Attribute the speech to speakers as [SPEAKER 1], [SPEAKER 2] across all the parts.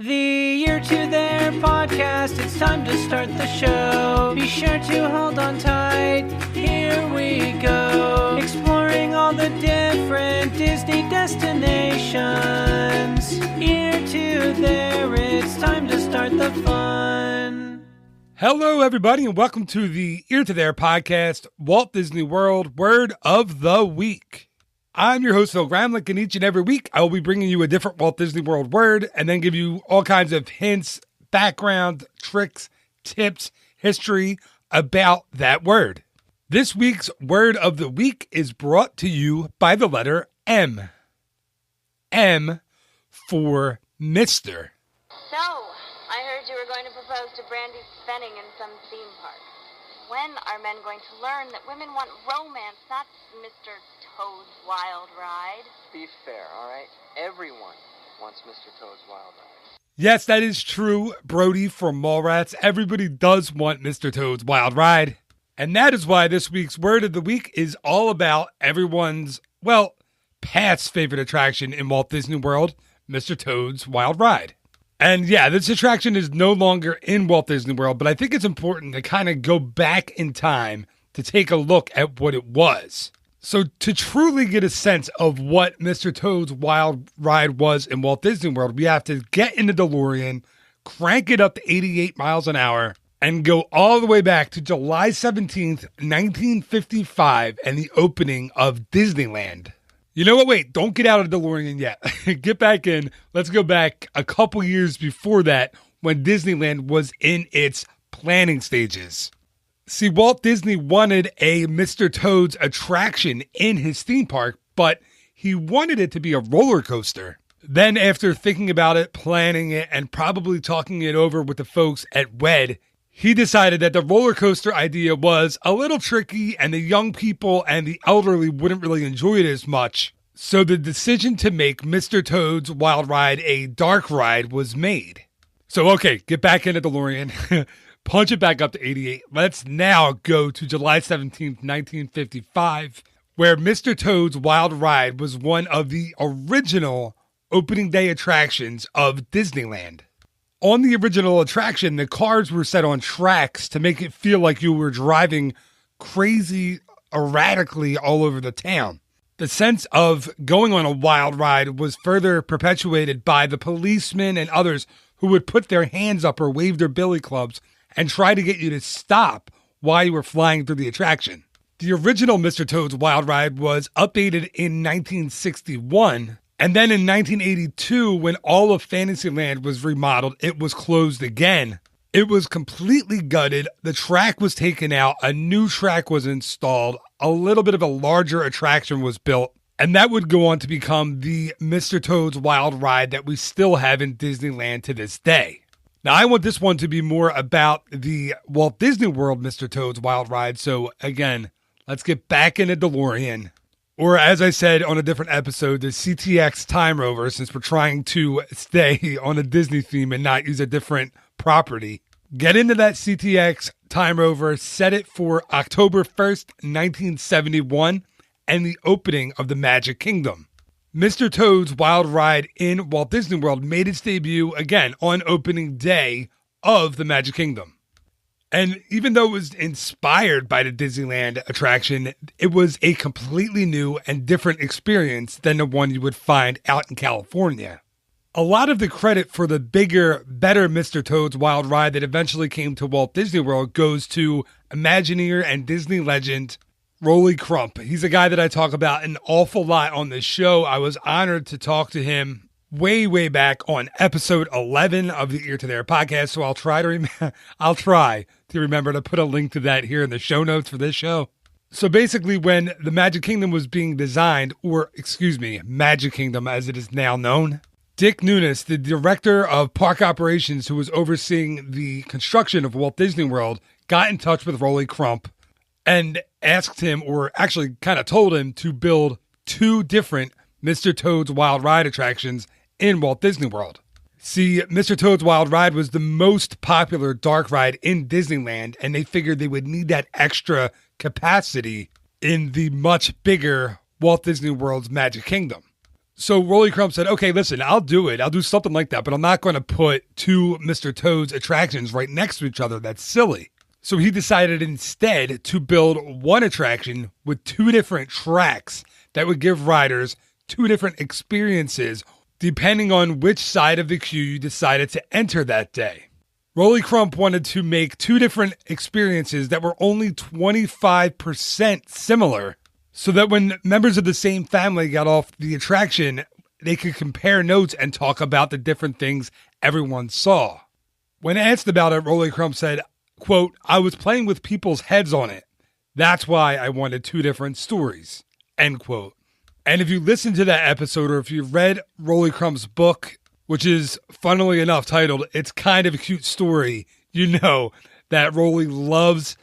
[SPEAKER 1] The Year to Their podcast, it's time to start the show. Be sure to hold on tight, here we go. Exploring all the different Disney destinations. Year to Their, it's time to start the fun.
[SPEAKER 2] Hello, everybody, and welcome to the Ear to Their podcast, Walt Disney World Word of the Week. I'm your host, Phil Gramlich, and each and every week I will be bringing you a different Walt Disney World word and then give you all kinds of hints, background, tricks, tips, history about that word. This week's word of the week is brought to you by the letter M. M for Mr.
[SPEAKER 3] So, I heard you were going to propose to Brandy Spenning in some theme park. When are men going to learn that women want romance, not Mr. Toad's Wild Ride?
[SPEAKER 4] Be fair, all right? Everyone wants Mr. Toad's Wild Ride.
[SPEAKER 2] Yes, that is true, Brody from Mallrats. Everybody does want Mr. Toad's Wild Ride. And that is why this week's word of the week is all about everyone's, well, past favorite attraction in Walt Disney World, Mr. Toad's Wild Ride. And yeah, this attraction is no longer in Walt Disney World, but I think it's important to kind of go back in time to take a look at what it was. So to truly get a sense of what Mr. Toad's Wild Ride was in Walt Disney World, we have to get in the DeLorean, crank it up to 88 miles an hour, and go all the way back to July 17th, 1955, and the opening of Disneyland. You know what? Wait, don't get out of DeLorean yet. Get back in. Let's go back a couple years before that when Disneyland was in its planning stages. See, Walt Disney wanted a Mr. Toad's attraction in his theme park, but he wanted it to be a roller coaster. Then after thinking about it, planning it, and probably talking it over with the folks at WED, he decided that the roller coaster idea was a little tricky and the young people and the elderly wouldn't really enjoy it as much. So the decision to make Mr. Toad's Wild Ride a dark ride was made. So okay, get back into DeLorean, punch it back up to 88. Let's now go to July 17th, 1955, where Mr. Toad's Wild Ride was one of the original opening day attractions of Disneyland. On the original attraction, the cars were set on tracks to make it feel like you were driving crazy, erratically all over the town. The sense of going on a wild ride was further perpetuated by the policemen and others who would put their hands up or wave their billy clubs and try to get you to stop while you were flying through the attraction. The original Mr. Toad's Wild Ride was updated in 1961. And then in 1982, when all of Fantasyland was remodeled, it was closed again. It was completely gutted. The track was taken out. A new track was installed. A little bit of a larger attraction was built. And that would go on to become the Mr. Toad's Wild Ride that we still have in Disneyland to this day. Now, I want this one to be more about the Walt Disney World Mr. Toad's Wild Ride. So again, let's get back into DeLorean. Or as I said on a different episode, the CTX Time Rover, since we're trying to stay on a Disney theme and not use a different property. Get into that CTX Time Rover, set it for October 1st, 1971, and the opening of the Magic Kingdom. Mr. Toad's Wild Ride in Walt Disney World made its debut again on opening day of the Magic Kingdom. And even though it was inspired by the Disneyland attraction, it was a completely new and different experience than the one you would find out in California. A lot of the credit for the bigger, better Mr. Toad's Wild Ride that eventually came to Walt Disney World goes to Imagineer and Disney legend Rolly Crump. He's a guy that I talk about an awful lot on this show. I was honored to talk to him way back on episode 11 of the Ear to Their podcast. So I'll try to remember to put a link to that here in the show notes for this show. So basically when the Magic Kingdom was being designed, Magic Kingdom as it is now known, Dick Nunis, the director of park operations who was overseeing the construction of Walt Disney World, got in touch with Rolly Crump and asked him, or actually kind of told him, to build two different Mr. Toad's Wild Ride attractions in Walt Disney World. See, Mr. Toad's Wild Ride was the most popular dark ride in Disneyland, and they figured they would need that extra capacity in the much bigger Walt Disney World's Magic Kingdom. So Rolly Crump said, okay, listen, I'll do it. I'll do something like that, but I'm not going to put two Mr. Toad's attractions right next to each other. That's silly. So he decided instead to build one attraction with two different tracks that would give riders two different experiences depending on which side of the queue you decided to enter that day. Rolly Crump wanted to make two different experiences that were only 25% similar, so that when members of the same family got off the attraction, they could compare notes and talk about the different things everyone saw. When asked about it, Rolly Crump said, quote, I was playing with people's heads on it. That's why I wanted two different stories, end quote. And if you listen to that episode, or if you've read Rolly Crump's book, which is, funnily enough, titled It's Kind of a Cute Story, you know that Rolly loves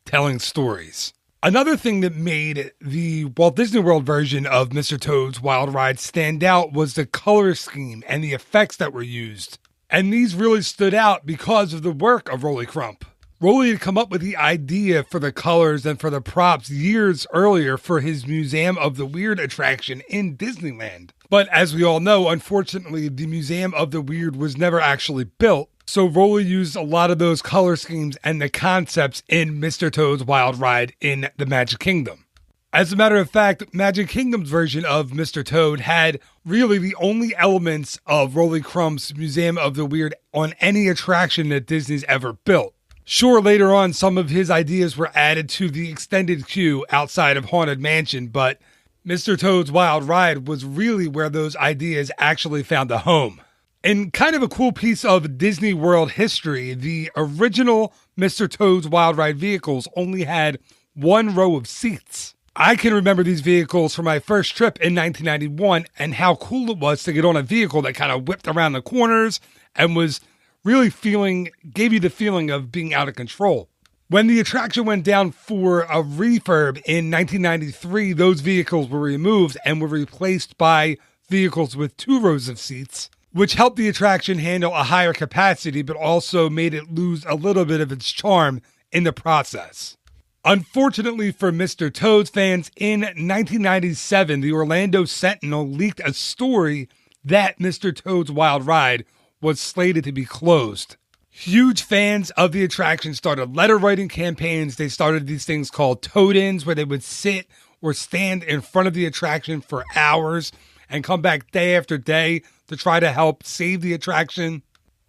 [SPEAKER 2] telling stories. Another thing that made the Walt Disney World version of Mr. Toad's Wild Ride stand out was the color scheme and the effects that were used. And these really stood out because of the work of Rolly Crump. Rolly had come up with the idea for the colors and for the props years earlier for his Museum of the Weird attraction in Disneyland. But as we all know, unfortunately, the Museum of the Weird was never actually built. So Rolly used a lot of those color schemes and the concepts in Mr. Toad's Wild Ride in the Magic Kingdom. As a matter of fact, Magic Kingdom's version of Mr. Toad had really the only elements of Rolly Crump's Museum of the Weird on any attraction that Disney's ever built. Sure, later on, some of his ideas were added to the extended queue outside of Haunted Mansion, but Mr. Toad's Wild Ride was really where those ideas actually found a home. In kind of a cool piece of Disney World history, the original Mr. Toad's Wild Ride vehicles only had one row of seats. I can remember these vehicles from my first trip in 1991 and how cool it was to get on a vehicle that kind of whipped around the corners and was really gave you the feeling of being out of control. When the attraction went down for a refurb in 1993, those vehicles were removed and were replaced by vehicles with two rows of seats, which helped the attraction handle a higher capacity, but also made it lose a little bit of its charm in the process. Unfortunately for Mr. Toad's fans, in 1997, the Orlando Sentinel leaked a story that Mr. Toad's Wild Ride was slated to be closed. Huge fans of the attraction started letter writing campaigns. They started these things called toad-ins, where they would sit or stand in front of the attraction for hours and come back day after day to try to help save the attraction.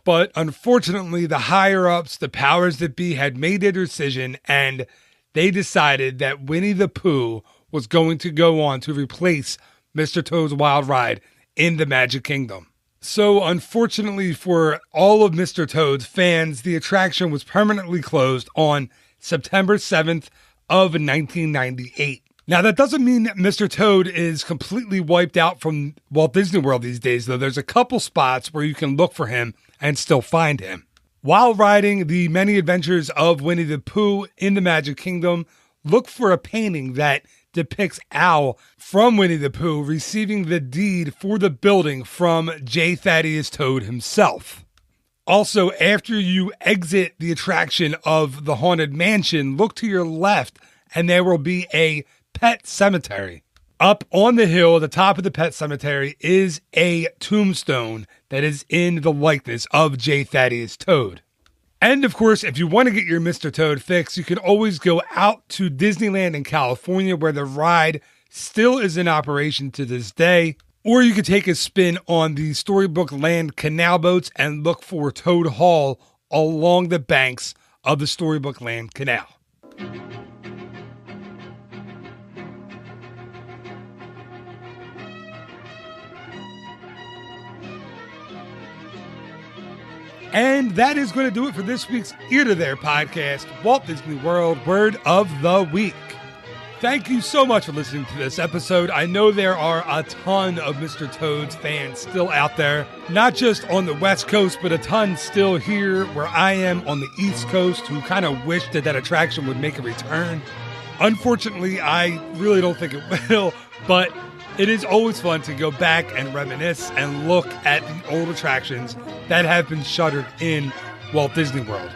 [SPEAKER 2] But unfortunately, the higher-ups, the powers that be, had made their decision, and they decided that Winnie the Pooh was going to go on to replace Mr. Toad's Wild Ride in the Magic Kingdom. So unfortunately for all of Mr. Toad's fans, the attraction was permanently closed on September 7th of 1998. Now, that doesn't mean that Mr. Toad is completely wiped out from Walt Disney World these days, though. There's a couple spots where you can look for him and still find him. While riding the many adventures of Winnie the Pooh in the Magic Kingdom, look for a painting that depicts Owl from Winnie the Pooh receiving the deed for the building from J. Thaddeus Toad himself. Also, after you exit the attraction of the Haunted Mansion, look to your left and there will be a pet cemetery. Up on the hill at the top of the pet cemetery is a tombstone that is in the likeness of J. Thaddeus Toad. And of course, if you want to get your Mr. Toad fix, you can always go out to Disneyland in California, where the ride still is in operation to this day. Or you could take a spin on the Storybook Land canal boats and look for Toad Hall along the banks of the Storybook Land Canal. And that is going to do it for this week's Ear to There podcast, Walt Disney World Word of the Week. Thank you so much for listening to this episode. I know there are a ton of Mr. Toad's fans still out there, not just on the West Coast, but a ton still here where I am on the East Coast who kind of wish that that attraction would make a return. Unfortunately, I really don't think it will, but it is always fun to go back and reminisce and look at the old attractions that have been shuttered in Walt Disney World.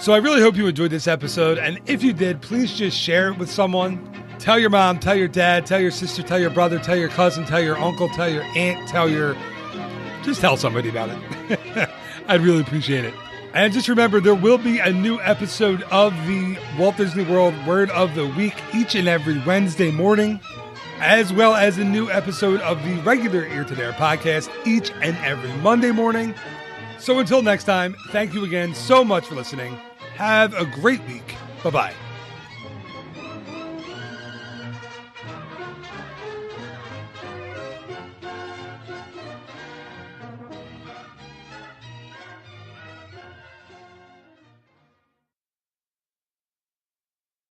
[SPEAKER 2] So I really hope you enjoyed this episode, and if you did, please just share it with someone. Tell your mom, tell your dad, tell your sister, tell your brother, tell your cousin, tell your uncle, tell your aunt, just tell somebody about it. I'd really appreciate it. And just remember, there will be a new episode of the Walt Disney World Word of the Week each and every Wednesday morning, as well as a new episode of the regular Ear to There podcast each and every Monday morning. So until next time, thank you again so much for listening. Have a great week. Bye-bye.